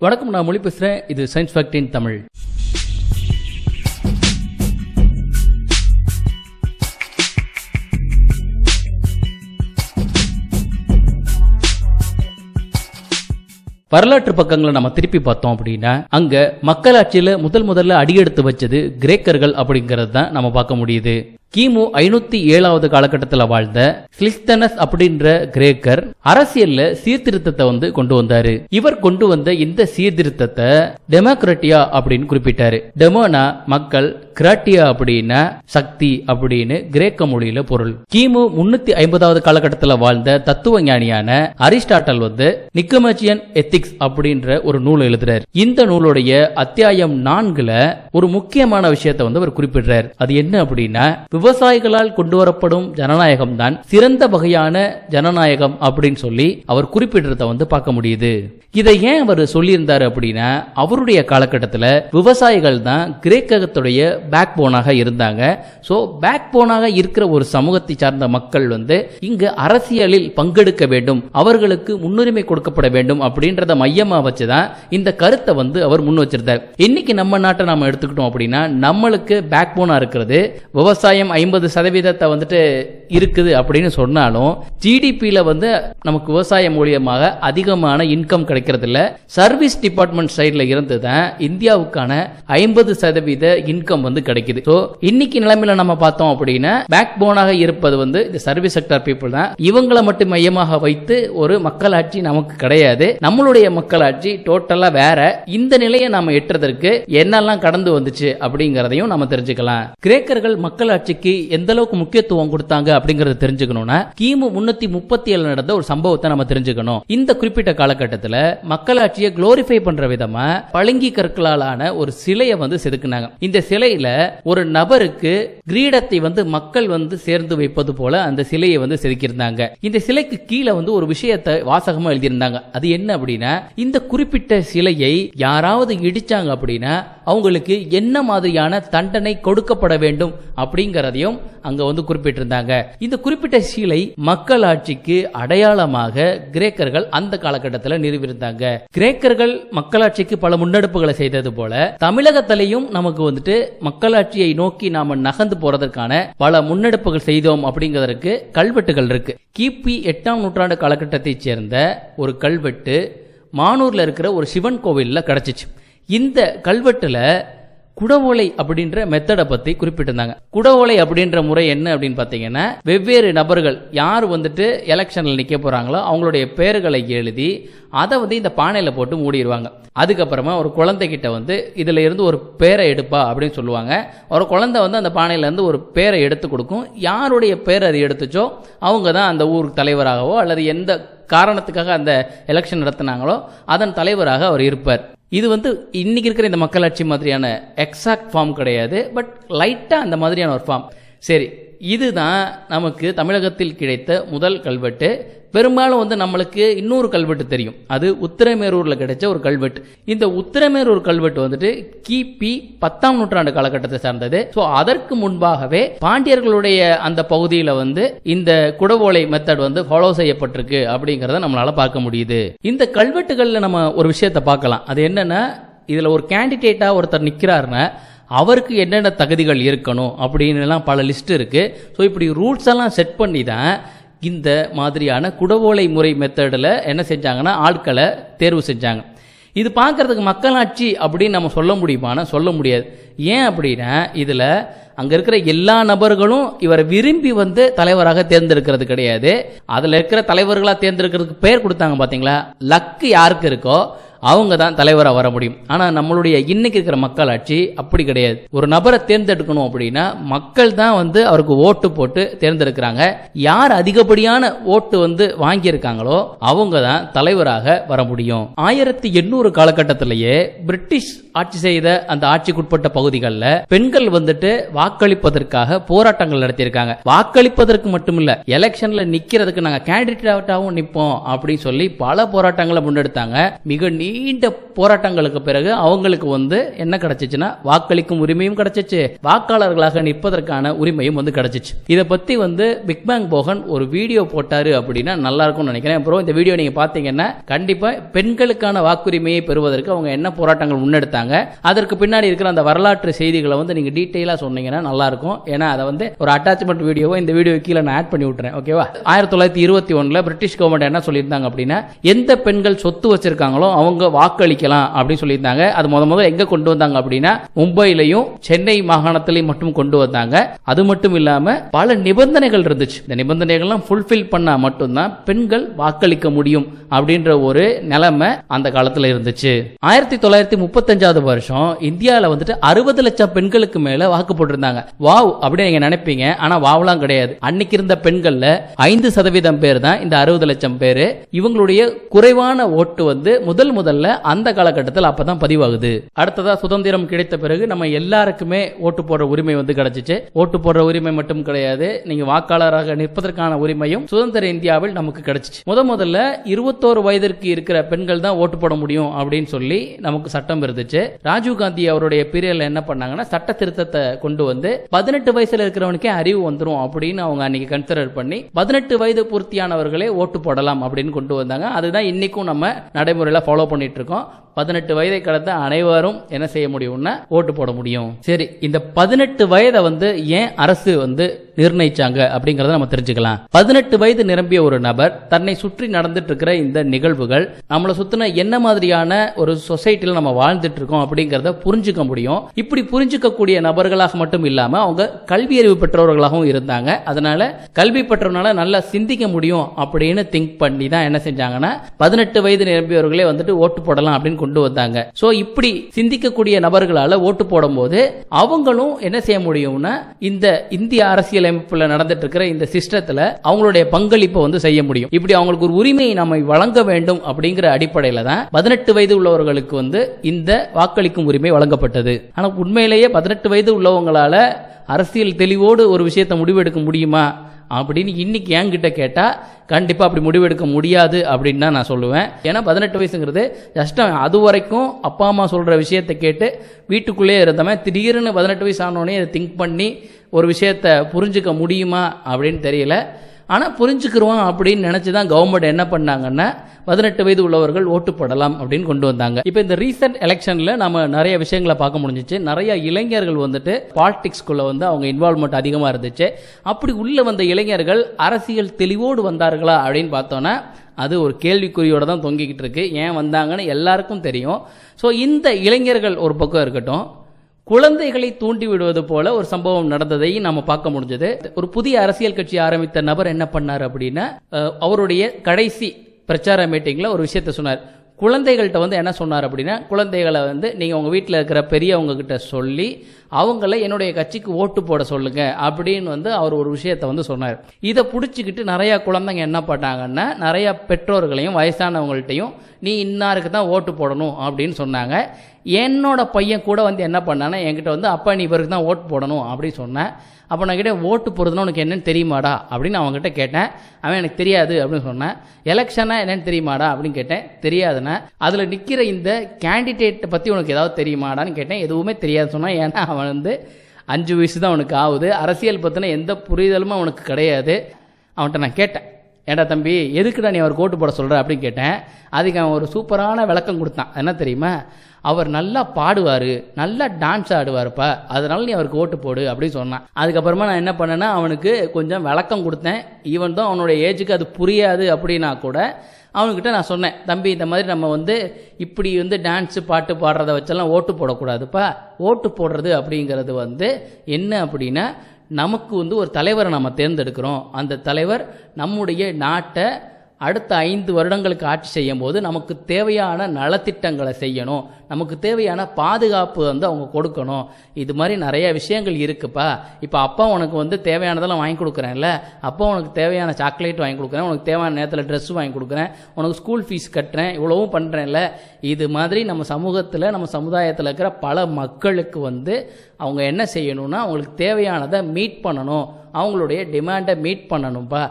வணக்கம், நான் மொழி பேசுறேன். இது சயின்ஸ் ஃபேக்ட் இன் தமிழ். வரலாற்று பக்கங்களை நம்ம திருப்பி பார்த்தோம் அப்படின்னா அங்க மக்களாட்சியில முதல்ல அடியெடுத்து வச்சது கிரேக்கர்கள் அப்படிங்கறது தான் நம்ம பார்க்க முடியுது. கிமு 507வது காலகட்டத்தில் வாழ்ந்த கிளிஸ்தனஸ் அப்படின்ற கிரேக்கர் அரசியல்ல சீர்திருத்தத்தை கொண்டு வந்தாரு. இவர் கொண்டு வந்த இந்த சீர்திருத்தத்தை டெமோக்ரட்டியா அப்படின்னு குறிப்பிட்டாரு. டெமோனா மக்கள், கிராட்டியா அப்படின்னா சக்தி அப்படின்னு கிரேக்க மொழியில பொருள். கிமு 350வது காலகட்டத்தில் வாழ்ந்த தத்துவ ஞானியான அரிஸ்டாட்டல் நிக்கோமேச்சியன் எத்திக்ஸ் அப்படின்ற ஒரு நூல் எழுதுறார். இந்த நூலுடைய அத்தியாயம் 4ல ஒரு முக்கியமான விஷயத்தை அவர் குறிப்பிடுறார். அது என்ன அப்படின்னா, விவசாயிகளால் கொண்டு வரப்படும் ஜனநாயகம் தான் சிறந்த வகையான ஜனநாயகம் அப்படின்னு சொல்லி அவர் குறிப்பிடுறத பார்க்க முடியுது. இதை ஏன் அவர் சொல்லியிருந்தாரு அப்படின்னா, அவருடைய காலகட்டத்தில் விவசாயிகள் தான் கிரேக்கத்துடைய பேக் போனாக இருந்தாங்க. சோ பேக் போனாக இருக்கிற ஒரு சமூகத்தை சார்ந்த மக்கள் இங்கு அரசியலில் பங்கெடுக்க வேண்டும், அவர்களுக்கு முன்னுரிமை கொடுக்கப்பட வேண்டும் அப்படின்றத மையமா வச்சுதான் இந்த கருத்தை அவர் முன் வச்சிருந்தார். இன்னைக்கு நம்ம நாட்டை நாம எடுத்துக்கிட்டோம் அப்படின்னா, நம்மளுக்கு பேக் போனா இருக்கிறது விவசாயம் 50% இருக்குது அப்படின்னு சொன்னாலும் ஜிடிபியில நமக்கு விவசாயம் மூலியமாக அதிகமான இன்கம் கிடைக்கிறது இல்ல. சர்வீஸ் டிபார்ட்மெண்ட் சைட்ல இருந்து தான் இந்தியாவுக்கான 50% இன்கம் கிடைக்குது. சோ இன்னைக்கு நிலைமையில நம்ம பார்த்தோம் அப்படின்னா, பேக் போனாக இருப்பது இந்த சர்வீஸ் செக்டர் பீப்புள் தான். இவங்களை மட்டும் மையமாக வைத்து ஒரு மக்களாட்சி நமக்கு கிடையாது. நம்மளுடைய மக்களாட்சி டோட்டலா வேற. இந்த நிலையை நாம எட்டுறதற்கு என்னெல்லாம் கடந்து வந்துச்சு அப்படிங்கறதையும் நம்ம தெரிஞ்சுக்கலாம். கிரேக்கர்கள் மக்களாட்சிக்கு எந்த அளவுக்கு முக்கியத்துவம் கொடுத்தாங்க அப்படிங்கறத தெரிஞ்சுக்கணும்னா, கிமு 337 நடந்த ஒரு சம்பவத்தை நம்ம தெரிஞ்சுக்கணும். இந்த குறிப்பிட்ட காலகட்டத்தில் மக்களாட்சியை குளோரிஃபை பண்ற விதமா பளிங்கு கற்களாலான ஒரு சிலையை செதுக்குனாங்க. இந்த சிலையில ஒரு நபருக்கு கிரீடத்தை மக்கள் சேர்ந்து வைப்பது போல அந்த சிலையை செதுக்கியிருந்தாங்க. இந்த சிலைக்கு கீழே ஒரு விஷயத்தை வாசகமா எழுதியிருந்தாங்க. அது என்ன அப்படின்னா, இந்த குறிப்பிட்ட சிலையை யாராவது இடிச்சாங்க அப்படின்னா அவங்களுக்கு என்ன மாதிரியான தண்டனை கொடுக்கப்பட வேண்டும் அப்படிங்கறதையும் அங்க குறிப்பிட்டிருந்தாங்க. இந்த குறிப்பிட்ட சிலை மக்களாட்சிக்கு அடையாளமாக கிரேக்கர்கள் அந்த காலகட்டத்தில் நிறுவியிருந்தாங்க. கிரேக்கர்கள் மக்களாட்சிக்கு பல முன்னெடுப்புகளை செய்தது போல தமிழகத்திலையும் நமக்கு மக்களாட்சியை நோக்கி நாம நகர்ந்து போறதற்கான பல முன்னெடுப்புகள் செய்தோம் அப்படிங்கிறதுக்கு கல்வெட்டுகள் இருக்கு. கிபி 8ஆம் நூற்றாண்டு காலகட்டத்தை சேர்ந்த ஒரு கல்வெட்டு மானூர்ல இருக்கிற ஒரு சிவன் கோவில்ல கிடைச்சிச்சு. இந்த கல்வெட்டுல குடவோலை அப்படின்ற மெத்தடை பத்தி குறிப்பிட்டிருந்தாங்க. குடவோலை அப்படின்ற முறை என்ன அப்படின்னு பாத்தீங்கன்னா, வெவ்வேறு நபர்கள் யார் எலெக்ஷன்ல நிக்க போறாங்களோ அவங்களுடைய பேர்களை எழுதி அதை இந்த பானையில போட்டு மூடிடுவாங்க. அதுக்கப்புறமா ஒரு குழந்தை கிட்ட இதுல இருந்து ஒரு பேரை எடுப்பா அப்படின்னு சொல்லுவாங்க. ஒரு குழந்தை அந்த பானையில இருந்து ஒரு பேரை எடுத்து கொடுக்கும். யாருடைய பேர் அது எடுத்துச்சோ அவங்க தான் அந்த ஊருக்கு தலைவராகவோ அல்லது எந்த காரணத்துக்காக அந்த எலெக்ஷன் நடத்தினாங்களோ அதன் தலைவராக அவர் இருப்பார். இது இன்னைக்கு இருக்கிற இந்த மக்களாட்சி மாதிரியான எக்ஸாக்ட் ஃபார்ம் கிடையாது, பட் லைட்டா அந்த மாதிரியான ஒரு ஃபார்ம். சரி, இதுதான் நமக்கு தமிழகத்தில் கிடைத்த முதல் கல்வெட்டு. பெரும்பாலும் நம்மளுக்கு இன்னொரு கல்வெட்டு தெரியும். அது உத்திரமேரூர்ல கிடைச்ச ஒரு கல்வெட்டு. இந்த உத்திரமேரூர் கல்வெட்டு கிபி 10ஆம் நூற்றாண்டு காலகட்டத்தை சார்ந்தது. சோ அதற்கு முன்பாகவே பாண்டியர்களுடைய அந்த பகுதியில இந்த குடவோலை மெத்தட் ஃபாலோ செய்யப்பட்டிருக்கு அப்படிங்கறத நம்மளால பார்க்க முடியுது. இந்த கல்வெட்டுகள்ல நம்ம ஒரு விஷயத்தை பார்க்கலாம். அது என்னன்னா, இதுல ஒரு கேண்டிடேட்டா ஒருத்தர் நிக்கிறாருன்னா அவருக்கு என்னென்ன தகுதிகள் இருக்கணும் அப்படின்னு பல லிஸ்ட் இருக்கு. ஸோ இப்படி ரூல்ஸ் எல்லாம் செட் பண்ணி தான் இந்த மாதிரியான குடவோலை முறை மெத்தடில் என்ன செஞ்சாங்கன்னா ஆட்களை தேர்வு செஞ்சாங்க. இது பார்க்கறதுக்கு மக்களாட்சி அப்படின்னு நம்ம சொல்ல முடியுமானா சொல்ல முடியாது. ஏன் அப்படின்னா, இதில் அங்கே இருக்கிற எல்லா நபர்களும் இவரை விரும்பி தலைவராக தேர்ந்தெடுக்கிறது கிடையாது. அதில் இருக்கிற தலைவர்களாக தேர்ந்தெடுக்கிறதுக்கு பேர் கொடுத்தாங்க பார்த்தீங்களா, லக்கு யாருக்கு இருக்கோ அவங்க தான் தலைவராக வர முடியும். ஆனா நம்மளுடைய இன்னைக்கு இருக்கிற மக்களாட்சி அப்படி கிடையாது. ஒரு நபரை தேர்ந்தெடுக்கணும் அப்படின்னா மக்கள் தான் அவருக்கு ஓட்டு போட்டு தேர்ந்தெடுக்கிறாங்க. யார் அதிகப்படியான ஓட்டு வாங்கியிருக்காங்களோ அவங்க தான் தலைவராக வர முடியும். 1800 காலகட்டத்திலேயே பிரிட்டிஷ் ஆட்சி செய்த அந்த ஆட்சிக்குட்பட்ட பகுதிகளில் பெண்கள் வந்துட்டு வாக்களிப்பதற்காக போராட்டங்கள் நடத்தியிருக்காங்க. வாக்களிப்பதற்கு மட்டும் இல்ல, எலெக்ஷன்ல நிக்கிறதுக்கு நாங்க கேண்டிடேட்டாவும் நிப்போம் அப்படின்னு சொல்லி பல போராட்டங்களை முன்னெடுத்தாங்க. மிக நீண்ட போராட்டங்களுக்கு பிறகு அவங்களுக்கு வந்து என்ன கிடைச்சிச்சுன்னா வாக்களிக்கும் உரிமையும் கிடைச்சிச்சு, வாக்காளர்களாக நிற்பதற்கான உரிமையும் வந்து கிடைச்சிச்சு. இதை பத்தி வந்து பிக் பேங் போகன் ஒரு வீடியோ போட்டாரு அப்படின்னா நல்லா இருக்கும்னு நினைக்கிறேன். அப்புறம் இந்த வீடியோ நீங்க பாத்தீங்கன்னா கண்டிப்பா பெண்களுக்கான வாக்குரிமையை பெறுவதற்கு அவங்க என்ன போராட்டங்கள் முன்னெடுத்தாங்க, அதற்கு பின்னாடி இருக்கிற அந்த வரலாற்று செய்திகளை வந்து நீங்க டீடைலா சொன்னீங்கன்னா நல்லா இருக்கும். ஏன்னா அதை வந்து ஒரு அட்டாச்மெண்ட் வீடியோவை இந்த வீடியோ கீழே நான் ஆட் பண்ணி விட்டுறேன். ஓகேவா? 1921 பிரிட்டிஷ் கவர்மெண்ட் என்ன சொல்லியிருந்தாங்க அப்படின்னா, எந்த பெண்கள் சொத்து வச்சிருக்காங்களோ அவங்க வாக்களிக்கலாம் அப்படின்னு சொல்லியிருந்தாங்க. அது முதல்ல எங்க கொண்டு வந்தாங்க அப்படின்னா மும்பையிலையும் சென்னை மாகாணத்திலையும் மட்டும் கொண்டு வந்தாங்க. அது மட்டும் இல்லாம பல நிபந்தனைகள் இருந்துச்சு. இந்த நிபந்தனைகள்லாம் ஃபுல்ஃபில் பண்ணா மட்டும்தான் பெண்கள் வாக்களிக்க முடியும் அப்படின்ற ஒரு நிலைமை அந்த காலத்துல இருந்துச்சு. 1935 வருஷம் இந்தியாவில் வந்துட்டு 60 லட்சம் பெண்களுக்கு மேல வாக்கு போட்டிருந்தாங்க. வாவ் அப்படின்னு நீங்க நினைப்பீங்க, ஆனா வாவெல்லாம் கிடையாது. அன்னைக்கு இருந்த பெண்கள்ல 5% பேர் தான் இந்த 60 லட்சம் பேரு. இவங்களுடைய குறைவான ஓட்டு வந்து முதல்ல அந்த காலகட்டத்தில் அப்பதான் பதிவாகுது. அடுத்ததா சுதந்திரம் கிடைத்த பிறகு நம்ம எல்லாருக்குமே ஓட்டு போடுற உரிமை வந்து கிடைச்சிச்சு. ஓட்டு போடுற உரிமை மட்டும் கிடையாது, நீங்க வாக்காளராக நிற்பதற்கான உரிமையும் சுதந்திர இந்தியாவில் நமக்கு கிடைச்சிச்சு. முதல்ல 21 வயதிற்கு இருக்கிற பெண்கள் தான் ஓட்டு போட முடியும் அப்படின்னு சொல்லி நமக்கு சட்டம் இருந்துச்சு. ராஜீவ் காந்தி அவருடைய பீரியட்ல என்ன பண்ணாங்கன்னா சட்ட திருத்தத்தை கொண்டு வந்து 18 வயசுல இருக்கிறவனுக்கே அறிவு வந்துரும் அப்படின்னு அவங்க அன்னைக்கு கன்சிடர் பண்ணி 18 வயது பூர்த்தியானவர்களே ஓட்டு போடலாம் அப்படின்னு கொண்டு வந்தாங்க. அதுதான் இன்னைக்கும் நம்ம நடைமுறையில ஃபாலோ பண்ணிட்டு இருக்கோம். 18 வயதை கடந்த அனைவரும் என்ன செய்ய முடியும்னா ஓட்டு போட முடியும். சரி, இந்த 18 வயதை வந்து ஏன் அரசு வந்து நிர்ணயிச்சாங்க அப்படிங்கறத நம்ம தெரிஞ்சுக்கலாம். 18 வயது நிரம்பிய ஒரு நபர் தன்னை சுற்றி நடந்துட்டு இருக்கிற இந்த நிகழ்வுகள் நம்மளை சுத்தின என்ன மாதிரியான ஒரு சொசைட்டில நம்ம வாழ்ந்துட்டு இருக்கோம் அப்படிங்கறத புரிஞ்சுக்க முடியும். இப்படி புரிஞ்சுக்கக்கூடிய நபர்களாக மட்டும் இல்லாம அவங்க கல்வி அறிவு பெற்றவர்களாகவும் இருந்தாங்க. அதனால கல்வி பெற்றவனால நல்லா சிந்திக்க முடியும் அப்படின்னு திங்க் பண்ணி தான் என்ன செஞ்சாங்கன்னா 18 வயது நிரம்பியவர்களே வந்துட்டு ஓட்டு போடலாம் அப்படின்னு கொண்டு வந்தாங்க. சோ இப்படி சிந்திக்கக்கூடிய நபர்களால ஓட்டு போடும் போது அவங்களும் என்ன செய்ய முடியும்னா இந்த இந்திய அரசியலமைப்புல நடந்துட்டு இருக்கிற இந்த சிஸ்டத்துல அவங்களுடைய பங்களிப்பை வந்து செய்ய முடியும். இப்படி அவங்களுக்கு ஒரு உரிமையை நம்ம வழங்க வேண்டும் அப்படிங்கிற அடிப்படையில தான் 18 வயது உள்ளவர்களுக்கு வந்து இந்த வாக்களிக்கும் உரிமை வழங்கப்பட்டது. ஆனா உண்மையிலேயே 18 வயது உள்ளவங்களால அரசியல் தெளிவோடு ஒரு விஷயத்தை முடிவெடுக்க முடியுமா அப்படின்னு இன்னைக்கு என்கிட்ட கேட்டா கண்டிப்பா அப்படி முடிவெடுக்க முடியாது அப்படின்னு தான் நான் சொல்லுவேன். ஏன்னா 18 வயசுங்கிறது ஜஸ்ட் அது வரைக்கும் அப்பா அம்மா சொல்ற விஷயத்தை கேட்டு வீட்டுக்குள்ளே இருந்தவன் திடீர்னு 18 வயசு ஆனோடனே அதை திங்க் பண்ணி ஒரு விஷயத்தை புரிஞ்சுக்க முடியுமா அப்படின்னு தெரியல. ஆனா புரிஞ்சுக்கிறோம் அப்படின்னு நினைச்சுதான் கவர்மெண்ட் என்ன பண்ணாங்கன்னா 18 வயது உள்ளவர்கள் ஓட்டு போடலாம் அப்படின்னு கொண்டு வந்தாங்க. இப்ப இந்த ரீசெண்ட் எலெக்ஷன்ல நம்ம நிறைய விஷயங்களை பார்க்க முடிஞ்சிச்சு. நிறைய இளைஞர்கள் வந்துட்டு பாலிடிக்ஸ்குள்ள வந்து அவங்க இன்வால்வ்மெண்ட் அதிகமா இருந்துச்சு. அப்படி உள்ள வந்த இளைஞர்கள் அரசியல் தெளிவோடு வந்தார்களா அப்படின்னு பார்த்தோன்னா அது ஒரு கேள்விக்குறியோட தான் தொங்கிக்கிட்டு இருக்கு. ஏன் வந்தாங்கன்னு எல்லாருக்கும் தெரியும். ஸோ இந்த இளைஞர்கள் ஒரு பக்கம் இருக்கட்டும், குழந்தைகளை தூண்டி விடுவது போல ஒரு சம்பவம் நடந்ததை நம்ம பார்க்க முடிஞ்சது. ஒரு புதிய அரசியல் கட்சி ஆரம்பித்த நபர் என்ன பண்ணார் அப்படின்னா அவருடைய கடைசி பிரச்சார மீட்டிங்ல ஒரு விஷயத்த சொன்னார். குழந்தைகள்கிட்ட வந்து என்ன சொன்னார் அப்படின்னா, குழந்தைகளை வந்து நீங்கள் உங்கள் வீட்டில் இருக்கிற பெரியவங்க கிட்ட சொல்லி அவங்கள என்னுடைய கட்சிக்கு ஓட்டு போட சொல்லுங்க அப்படின்னு வந்து அவர் ஒரு விஷயத்தை வந்து சொன்னார். இதை பிடிச்சிக்கிட்டு நிறைய குழந்தைங்க என்ன பண்ணாங்கன்னா நிறைய பெற்றோர்களையும் வயசானவங்கள்ட்டையும் நீ இன்னாருக்கு தான் ஓட்டு போடணும் அப்படின்னு சொன்னாங்க. என்னோட பையன் கூட வந்து என்ன பண்ணான்னா என்கிட்ட வந்து அப்பா நீ இவருக்கு தான் ஓட்டு போடணும் அப்படின்னு சொன்னேன். அப்போ நான் கிட்ட ஓட்டு போடுறதுன்னா உனக்கு என்னன்னு தெரியுமாடா அப்படின்னு அவங்ககிட்ட கேட்டேன். அவன் எனக்கு தெரியாது அப்படின்னு சொன்னேன். எலெக்ஷனா என்னன்னு தெரியுமாடா அப்படின்னு கேட்டேன். தெரியாதுன்னா அதில் நிற்கிற இந்த கேண்டிடேட்டை பற்றி உனக்கு ஏதாவது தெரியுமாடான்னு கேட்டேன். எதுவுமே தெரியாது சொன்னான். ஏன்னா அவன் வந்து 5 வயசு தான் அவனுக்கு ஆகுது. அரசியல் பற்றின எந்த புரிதலும் அவனுக்கு கிடையாது. அவன்கிட்ட நான் கேட்டேன், ஏண்டா தம்பி எதுக்குடா நீ அவருக்கு ஓட்டு போட சொல்கிற அப்படின்னு கேட்டேன். அதுக்கு அவன் ஒரு சூப்பரான விளக்கம் கொடுத்தான். என்ன தெரியுமா, அவர் நல்லா பாடுவார், நல்லா டான்ஸ் ஆடுவார்ப்பா, அதனால நீ அவருக்கு ஓட்டு போடு அப்படின்னு சொன்னான். அதுக்கப்புறமா நான் என்ன பண்ணேன்னா அவனுக்கு கொஞ்சம் விளக்கம் கொடுத்தேன். ஈவன் தான் அவனுடைய ஏஜுக்கு அது புரியாது அப்படின்னா கூட அவனுக்கிட்ட நான் சொன்னேன், தம்பி இந்த மாதிரி நம்ம வந்து இப்படி வந்து டான்ஸு பாட்டு பாடுறத வச்செல்லாம் ஓட்டு போடக்கூடாதுப்பா. ஓட்டு போடுறது அப்படிங்கிறது வந்து என்ன அப்படின்னா நமக்கு வந்து ஒரு தலைவரை நம்ம தேர்ந்தெடுக்கிறோம். அந்த தலைவர் நம்முடைய நாட்டை அடுத்த 5 வருடங்களுக்கு ஆட்சி செய்யும் போது நமக்கு தேவையான நலத்திட்டங்களை செய்யணும், நமக்கு தேவையான பாதுகாப்பு வந்து அவங்க கொடுக்கணும். இது மாதிரி நிறைய விஷயங்கள் இருக்குப்பா. இப்போ அப்பா உனக்கு வந்து தேவையானதெல்லாம் வாங்கி கொடுக்குறேன்ல, அப்பா உனக்கு தேவையான சாக்லேட் வாங்கி கொடுக்குறேன், உனக்கு தேவையான நேரத்தில் ட்ரெஸ் வாங்கி கொடுக்குறேன், உனக்கு ஸ்கூல் ஃபீஸ் கட்டுறேன், இவ்வளவும் பண்ணுறேன்ல. இது மாதிரி நம்ம சமூகத்தில் நம்ம சமுதாயத்தில் இருக்கிற பல மக்களுக்கு வந்து அவங்க என்ன செய்யணும்னா அவங்களுக்கு தேவையானதை மீட் பண்ணணும், அவங்களுடைய டிமாண்டை மீட் பண்ணணும்ப்பா.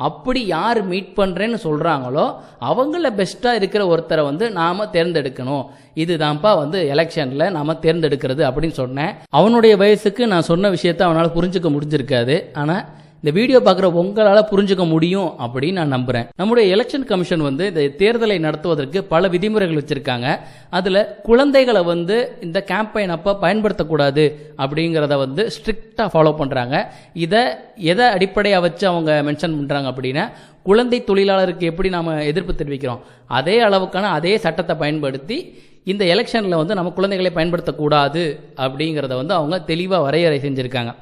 அப்படி யார் மீட் பண்ணுறேன்னு சொல்கிறாங்களோ அவங்கள பெஸ்ட்டாக இருக்கிற ஒருத்தரை வந்து நாம் தேர்ந்தெடுக்கணும். இதுதான்ப்பா வந்து எலெக்ஷனில் நாம் தேர்ந்தெடுக்கிறது அப்படின்னு சொன்னேன். அவனுடைய வயசுக்கு நான் சொன்ன விஷயத்தை அவனால் புரிஞ்சுக்க முடிஞ்சிருக்காது. ஆனால் இந்த வீடியோ பார்க்குற உங்களால் புரிஞ்சுக்க முடியும் அப்படின்னு நான் நம்புகிறேன். நம்முடைய எலெக்ஷன் கமிஷன் வந்து இந்த தேர்தலை நடத்துவதற்கு பல விதிமுறைகள் வச்சுருக்காங்க. அதில் குழந்தைகளை வந்து இந்த கேம்பெயின் அப்போ பயன்படுத்தக்கூடாது அப்படிங்கிறத வந்து ஸ்ட்ரிக்டாக ஃபாலோ பண்ணுறாங்க. எதை அடிப்படையாக வச்சு அவங்க மென்ஷன் பண்ணுறாங்க அப்படின்னா, குழந்தை தொழிலாளருக்கு எப்படி நாம் எதிர்ப்பு தெரிவிக்கிறோம் அதே அளவுக்கான அதே சட்டத்தை பயன்படுத்தி இந்த எலெக்ஷனில் வந்து நம்ம குழந்தைகளை பயன்படுத்தக்கூடாது அப்படிங்கிறத வந்து அவங்க தெளிவாக வரையறை செஞ்சுருக்காங்க.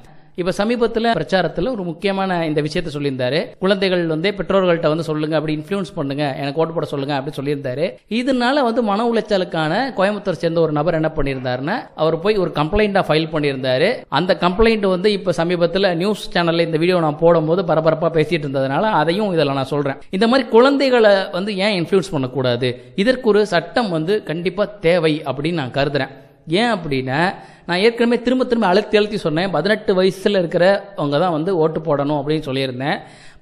இப்போ சமீபத்தில் பிரச்சாரத்தில் ஒரு முக்கியமான இந்த விஷயத்தை சொல்லியிருந்தாரு. குழந்தைகள் வந்து பெற்றோர்கள்ட்ட வந்து சொல்லுங்க, அப்படி இன்ஃப்ளூயன்ஸ் பண்ணுங்க, எனக்கு ஓட்டு போட சொல்லுங்க அப்படின்னு சொல்லியிருந்தாரு. இதனால வந்து மன உளைச்சலுக்கான கோயம்புத்தூர் சேர்ந்த ஒரு நபர் என்ன பண்ணியிருந்தாருன்னா, அவர் போய் ஒரு கம்ப்ளைண்டா ஃபைல் பண்ணியிருந்தாரு. அந்த கம்ப்ளைண்ட் வந்து இப்போ சமீபத்தில் நியூஸ் சேனல்ல இந்த வீடியோ நான் போடும்போது பரபரப்பாக பேசிட்டு இருந்ததுனால அதையும் இதில் நான் சொல்றேன். இந்த மாதிரி குழந்தைகளை வந்து ஏன் இன்ஃப்ளூயன்ஸ் பண்ணக்கூடாது, இதற்கு ஒரு சட்டம் வந்து கண்டிப்பாக தேவை அப்படின்னு நான் கருதுறேன். ஏன் அப்படின்னா, நான் ஏற்கனவே திரும்ப அழுத்தி சொன்னேன், 18 வயசில் இருக்கிறவங்க தான் வந்து ஓட்டு போடணும் அப்படின்னு சொல்லியிருந்தேன்.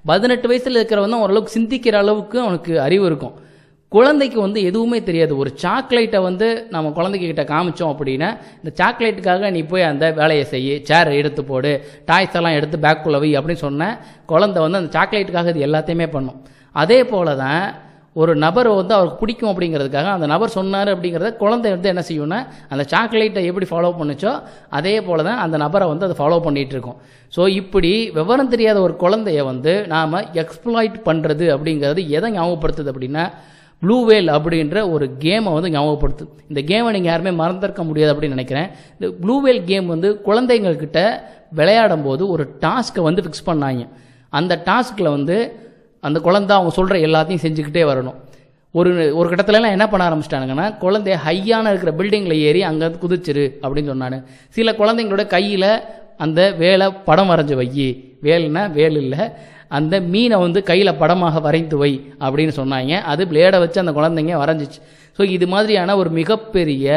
18 வயசில் இருக்கிறவங்க ஓரளவுக்கு சிந்திக்கிற அளவுக்கு அவனுக்கு அறிவு இருக்கும். குழந்தைக்கு வந்து எதுவுமே தெரியாது. ஒரு சாக்லேட்டை வந்து நம்ம குழந்தைகிட்ட காமிச்சோம் அப்படின்னா, இந்த சாக்லேட்டுக்காக நீ போய் அந்த வேலையை செய்ய, சேரை எடுத்து போடு, டாய்ஸ் எல்லாம் எடுத்து பேக்குள்ள வை அப்படின்னு சொன்ன குழந்தை வந்து அந்த சாக்லேட்டுக்காக இது எல்லாத்தையுமே பண்ணும். அதே போல தான் ஒரு நபரை வந்து அவருக்கு பிடிக்கும் அப்படிங்கிறதுக்காக அந்த நபர் சொன்னார் அப்படிங்கிறத குழந்தை வந்து என்ன செய்யும்னா, அந்த சாக்லேட்டை எப்படி ஃபாலோ பண்ணுச்சோ அதே போல தான் அந்த நபரை வந்து அதை ஃபாலோ பண்ணிகிட்டு இருக்கோம். ஸோ இப்படி விவரம் தெரியாத ஒரு குழந்தைய வந்து நாம் எக்ஸ்ப்ளாய்ட் பண்ணுறது அப்படிங்கிறது எதை ஞாபகப்படுத்துது அப்படின்னா, ப்ளூ வேல் அப்படின்ற ஒரு கேமை வந்து ஞாபகப்படுத்துது. இந்த கேமை நீங்கள் யாருமே மறந்திருக்க முடியாது அப்படின்னு நினைக்கிறேன். இந்த ப்ளூ வேல் கேம் வந்து குழந்தைங்கக்கிட்ட விளையாடும் போது ஒரு டாஸ்க்கை வந்து ஃபிக்ஸ் பண்ணாங்க. அந்த டாஸ்கில் வந்து அந்த குழந்தை அவங்க சொல்கிற எல்லாத்தையும் செஞ்சுக்கிட்டே வரணும். ஒரு கட்டத்துலலாம் என்ன பண்ண ஆரம்பிச்சிட்டானுங்கன்னா, குழந்தைய ஹையான இருக்கிற பில்டிங்கில் ஏறி அங்கே குதிச்சிரு அப்படின்னு சொன்னானு. சில குழந்தைங்களோட கையில் அந்த வேலை படம் வரைஞ்சி வை, வேல்னா வேல் இல்லை, அந்த மீனை வந்து கையில் படமாக வரைந்து வை அப்படின்னு சொன்னாங்க. அது பிளேடை வச்சு அந்த குழந்தைங்க வரைஞ்சிச்சு. ஸோ இது மாதிரியான ஒரு மிகப்பெரிய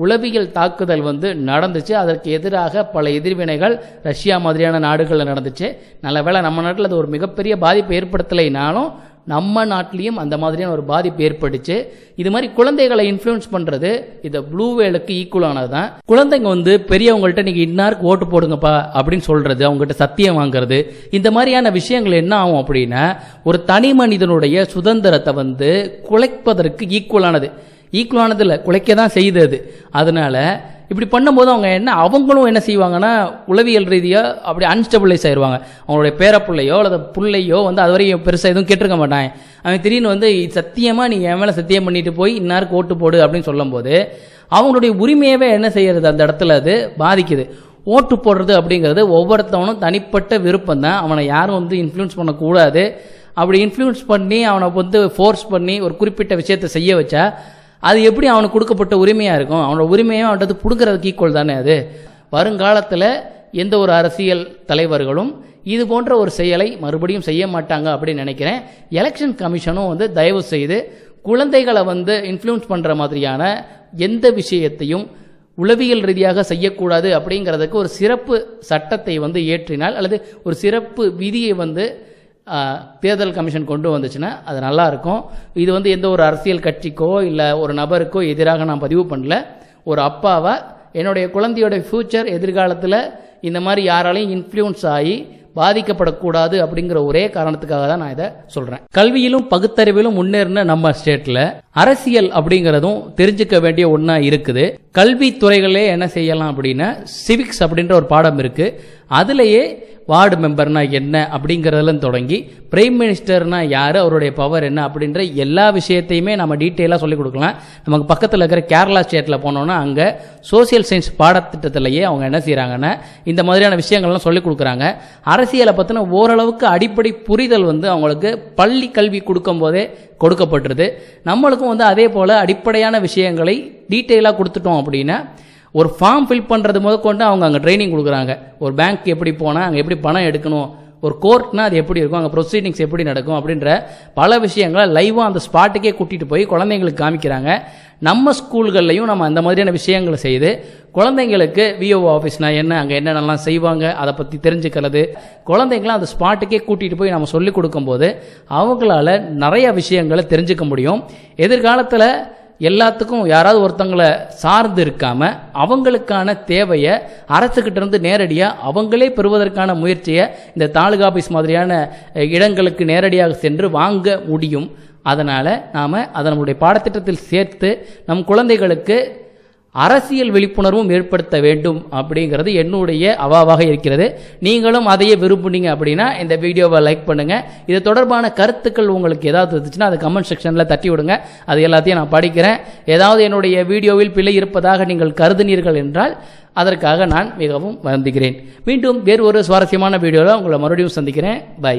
உளவியல் தாக்குதல் வந்து நடந்துச்சு. அதற்கு எதிராக பல எதிர்வினைகள் ரஷ்யா மாதிரியான நாடுகளில் நடந்துச்சு. நல்ல வேளை நம்ம நாட்டில் அது ஒரு மிகப்பெரிய பாதிப்பு ஏற்படுத்தலைனாலும் நம்ம நாட்டிலையும் அந்த மாதிரியான ஒரு பாதிப்பு ஏற்பட்டுச்சு. இது மாதிரி குழந்தைகளை இன்ஃப்ளூயன்ஸ் பண்ணுறது இந்த ப்ளூ வேலுக்கு ஈக்குவலானது தான். குழந்தைங்க வந்து பெரியவங்கள்ட்ட நீங்கள் இன்னாருக்கு ஓட்டு போடுங்கப்பா அப்படின்னு சொல்கிறது, அவங்ககிட்ட சத்தியம் வாங்குறது, இந்த மாதிரியான விஷயங்கள் என்ன ஆகும் அப்படின்னா, ஒரு தனி மனிதனுடைய சுதந்திரத்தை வந்து குலைப்பதற்கு ஈக்குவலானது இல்லை, குலைக்க தான் செய்யுது அது. அதனால இப்படி பண்ணும்போது அவங்களும் என்ன செய்வாங்கன்னா, உளவியல் ரீதியாக அப்படி அன்ஸ்டபிளைஸ் ஆயிடுவாங்க. அவங்களுடைய பேரப்பிள்ளையோ அல்லது பிள்ளையோ வந்து அது வரையும் பெருசாக எதுவும் கேட்டிருக்க மாட்டாங்க. அவன் திடீர்னு வந்து சத்தியமாக நீ என் மேலே சத்தியம் பண்ணிட்டு போய் இன்னாருக்கு ஓட்டு போடு அப்படின்னு சொல்லும் போது அவங்களுடைய உரிமையவே என்ன செய்யறது, அந்த இடத்துல அது பாதிக்குது. ஓட்டு போடுறது அப்படிங்கிறது ஒவ்வொருத்தவனும் தனிப்பட்ட விருப்பம் தான். அவனை யாரும் வந்து இன்ஃப்ளூயன்ஸ் பண்ணக்கூடாது. அப்படி இன்ஃப்ளூயன்ஸ் பண்ணி அவனை வந்து ஃபோர்ஸ் பண்ணி ஒரு குறிப்பிட்ட விஷயத்தை செய்ய வச்சா அது எப்படி அவனுக்கு கொடுக்கப்பட்ட உரிமையாக இருக்கும்? அவனோட உரிமையும் அவன்கிட்ட பிடுங்கிறதுக்கு ஈக்குவல் தானே அது. வருங்காலத்தில் எந்த ஒரு அரசியல் தலைவர்களும் இது போன்ற ஒரு செயலை மறுபடியும் செய்ய மாட்டாங்க அப்படின்னு நினைக்கிறேன். எலெக்ஷன் கமிஷனும் வந்து தயவு செய்து குழந்தைகளை வந்து இன்ஃப்ளூயன்ஸ் பண்ணுற மாதிரியான எந்த விஷயத்தையும் உளவியல் ரீதியாக செய்யக்கூடாது அப்படிங்கிறதுக்கு ஒரு சிறப்பு சட்டத்தை வந்து ஏற்றினால் அல்லது ஒரு சிறப்பு விதியை வந்து தேர்தல் கமிஷன் கொண்டு வந்துச்சுன்னா அது நல்லா இருக்கும். இது வந்து எந்த ஒரு அரசியல் கட்சிக்கோ இல்லை ஒரு நபருக்கோ எதிராக நான் பதிவு பண்ணல. ஒரு அப்பாவா என்னுடைய குழந்தையோட ஃபியூச்சர் எதிர்காலத்தில் இந்த மாதிரி யாராலையும் இன்ஃப்ளூயன்ஸ் ஆகி பாதிக்கப்படக்கூடாது அப்படிங்கிற ஒரே காரணத்துக்காக தான் நான் இதை சொல்றேன். கல்வியிலும் பகுத்தறிவிலும் முன்னேறின நம்ம ஸ்டேட்ல அரசியல் அப்படிங்கிறதும் தெரிஞ்சுக்க வேண்டிய ஒன்றா இருக்குது. கல்வி துறைகளே என்ன செய்யலாம் அப்படின்னா, சிவிக்ஸ் அப்படின்ற ஒரு பாடம் இருக்கு. அதுலேயே வார்டு மெம்பர்னா என்ன அப்படிங்கிறதுல தொடங்கி பிரைம் மினிஸ்டர்னா யார், அவருடைய பவர் என்ன அப்படின்ற எல்லா விஷயத்தையுமே நம்ம டீட்டெயிலாக சொல்லிக் கொடுக்கலாம். நமக்கு பக்கத்தில் இருக்கிற கேரளா ஸ்டேட்டில் போனோன்னா அங்கே சோசியல் சயின்ஸ் பாடத்திட்டத்திலேயே அவங்க என்ன செய்கிறாங்கன்னா இந்த மாதிரியான விஷயங்கள்லாம் சொல்லிக் கொடுக்குறாங்க. அரசியலை பற்றின ஓரளவுக்கு அடிப்படை புரிதல் அவங்களுக்கு பள்ளி கல்வி கொடுக்கும் போதே கொடுக்கப்பட்டுருது. நம்மளுக்கும் அதே போல் அடிப்படையான விஷயங்களை டீட்டெயிலாக கொடுத்துட்டோம் அப்படின்னா ஒரு ஃபார்ம் ஃபில் பண்ணுறது முதற்கொண்டு அவங்க அங்கே ட்ரைனிங் கொடுக்குறாங்க. ஒரு பேங்க் எப்படி போனால் அங்கே எப்படி பணம் எடுக்கணும், ஒரு கோர்ட்னா அது எப்படி இருக்கும், அங்கே ப்ரொசீடிங்ஸ் எப்படி நடக்கும் அப்படின்ற பல விஷயங்களை லைவாக அந்த ஸ்பாட்டுக்கே கூட்டிகிட்டு போய் குழந்தைங்களுக்கு காமிக்கிறாங்க. நம்ம ஸ்கூல்கள்லையும் நம்ம அந்த மாதிரியான விஷயங்களை செய்து குழந்தைங்களுக்கு விஓ ஆஃபீஸ்னா என்ன, அங்கே என்னென்னலாம் செய்வாங்க அதை பற்றி தெரிஞ்சுக்கிறது, குழந்தைங்களாம் அந்த ஸ்பாட்டுக்கே கூட்டிகிட்டு போய் நம்ம சொல்லிக் கொடுக்கும்போது அவங்களால நிறைய விஷயங்களை தெரிஞ்சுக்க முடியும். எதிர்காலத்தில் எல்லாத்துக்கும் யாராவது ஒருத்தங்களை சார்ந்து இருக்காம அவங்களுக்கான தேவையை அரசுக்கிட்ட இருந்து நேரடியாக அவங்களே பெறுவதற்கான முயற்சியை இந்த தாலுகா ஆஃபீஸ் மாதிரியான இடங்களுக்கு நேரடியாக சென்று வாங்க முடியும். அதனால் நாம் அதை நம்மளுடைய பாடத்திட்டத்தில் சேர்த்து நம் குழந்தைகளுக்கு அரசியல் விழிப்புணர்வும் ஏற்படுத்த வேண்டும் அப்படிங்கிறது என்னுடைய அவாவாக இருக்கிறது. நீங்களும் அதையே விரும்புனீங்க அப்படின்னா இந்த வீடியோவை லைக் பண்ணுங்கள். இது தொடர்பான கருத்துக்கள் உங்களுக்கு ஏதாவது இருந்துச்சுன்னா அதை கமெண்ட் செக்ஷனில் தட்டி விடுங்க. அது எல்லாத்தையும் நான் படிக்கிறேன். ஏதாவது என்னுடைய வீடியோவில் பிழை இருப்பதாக நீங்கள் கருதினீர்கள் என்றால் அதற்காக நான் மிகவும் வருந்துகிறேன். மீண்டும் வேறு ஒரு சுவாரஸ்யமான வீடியோவில் உங்களை மறுபடியும் சந்திக்கிறேன். பை.